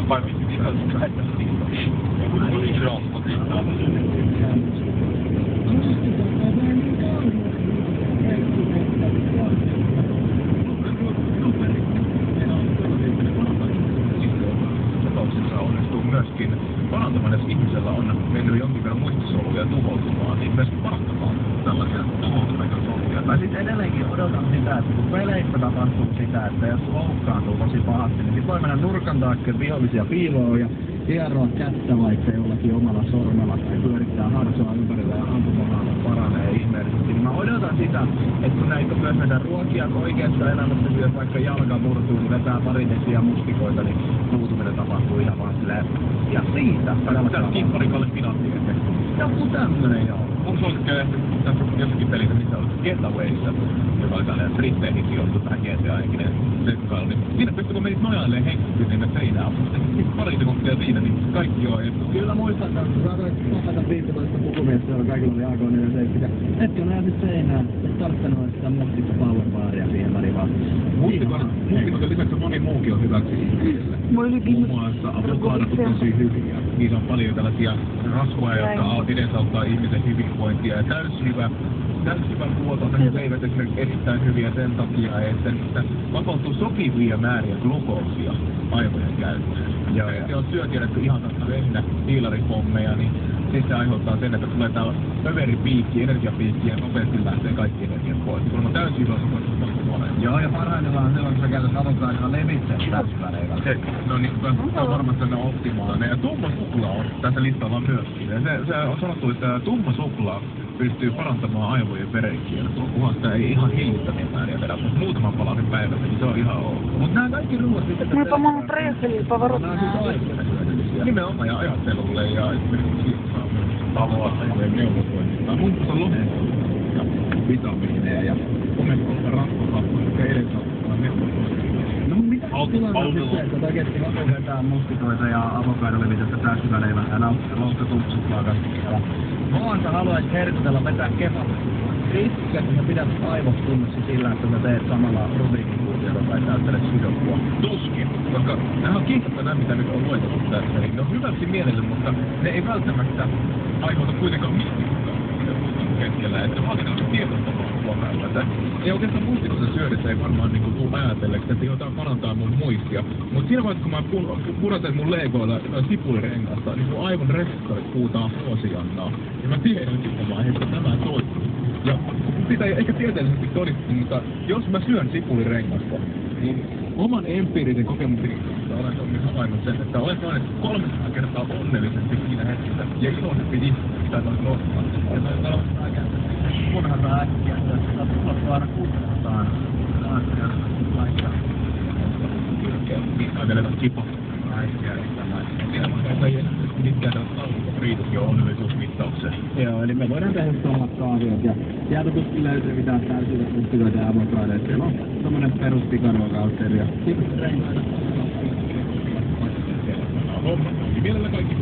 Vai vittu, ihan lähettää siitä. Oli raspa siitä. Tapauksessa onnistuu myöskin parantamaan, jos ihmisellä on mennyt jonkin verran muistisoluja tuhoutumaan, niin myöskin parantamaan tällaisia tuhoutuneita soluja. Mä sit edelleenkin odotan sitä, että kun peleissä tapahtuu sitä, että jos loukkaantuu tosi pahasti, niin sit voi mennä nurkan taakse vihollisia piiloon ja hieroa kättä vaikka jollakin omalla sormella tai pyörittää harsoa ympärillä ja ampumahaava paranee ihmeellisesti. Niin mä odotan sitä, että kun näitä myös näitä ruokia oikeassa elämässä syö, vaikka jalka murtuu, niin vetää pari desiä mustikoita, niin puutuminen tapahtuu ihan vaan silleen. Ja siitä. Tää on Kimpparikalle finanssi-efekti. Joku tämmönen joo. Mun suosikki on tässä jossakin pelissä, missä on Getawayssa, joka oli tällainen strippeihin sijoittu tähän GTA-henkinen seikkailu, niin siinä pystyy kun menit nojailemaan henkisesti sinne seinään, mutta sitten pari sekuntia siinä, niin kaikki on etu. Kyllä muistan, että saatoin kopata 15 pukumiestä, joilla kaikilla oli AK-47. Hetki on näyty seinään, et tarttanut sitä mustikko powerbaaria siihen väliin vaan. Mustikon lisäksi moni muukin on hyväksi ihmisille. Muun muassa avokaadot on tosi hyviä. Niissä on paljon tällaisia rasvoja, jotka edesauttaa ihmisen hyvinvointia ja täyshyvä ruoto, ne leivät esimerkiksi erittäin hyviä sen takia, että niistä vapautuu sopivia määriä glukoosia aivojen käyttöön. Ja jos syö tiedätkö ihan vehnä hiilaripommeja, niin sitten se aiheuttaa sen, että tulee tää överipiikki, energiapiikki ja nopeasti lähtee kaikki energiat pois. Kun on täysin hyvä sukupuolella. Joo, ja parhaimmillaan silloin, kun sä käytät avokaadilla levitse täysväleillä. No niin, se on varmasti sellainen optimaalinen. Ja tumma suklaa on tässä listalla myöskin. Ja se on sanottu, että tumma suklaa pystyy parantamaan aivojen verenkiertoa. Kunhan sitä ei ihan hillittäviä määriä vedä, mutta muutaman palasen päivässä, niin se on ihan ok. Mutta nämä kaikki ruuat sitten... Mutta mun preisselipä varoittaa. Nimenomaan ja ajattelulle ja esimerkiksi tavoitteiden neuvotoinnista. Muun muassa lohikoita ja vitamiineja ja omega-3 rasvahappoja, jotka edesauttaa neuvotoinnista. No mitä tilanne on se, että oikeesti vetää mustikoita ja avokadolevitettä täysväleivältä ja loukkatumpsuklaa kaikkialla. Vaan sä haluaisit herkutella vetää kebabia. Riittäkö, että sä pidät aivot kunnossa sillä, että sä teet samalla Rubikin kuutiota tai täyttelet sydokua? Tuskin, koska nämä on kiinnostavaa, mitä nyt on lueteltu tässä. Niin ne on hyväksi mielelle, mutta ne ei välttämättä aiheuta kuitenkaan mielihyvää hetkellä. Että vaatitaan tietoista luokalla. Että ei oikeastaan muistikossa syödessä ei varmaan niin tuu ajatelleeksi, että jotain parantaa mun muistia. Mutta siinä vaiheessa, kun mä purasen mun legoilla sipulirengasta, niin mun aivon reseptorit huutaa Hoosiannaa. Ja mä tiedän sitten vaiheessa, että tämä toimii. Ja sitä ei ehkä tieteellisesti todistettu, mutta jos mä syön sipulirengasta, niin oman empiirisen kokemukseni olen havainnut sen, että olen saanut 300 kertaa onnellisesti siinä hetkessä ja iloisempi ihminen, mitä noin nostaa. Ja se on tällaista äkää. Kunhan saa äkkiä, että sä tulla aina 600 asiaa laittaa. Niin ajatellaan kipa. Mitkä riituskin on onnellisuusmittaukseen. Joo, eli me voidaan tehdä samat kaaviot ja sieltä tuskin löytyy mitään täysin mustikoita ja avokaadeja. Siellä on tommonen perus pikaruoka-ateria. Kiitos. Homma, mielellä kaikki.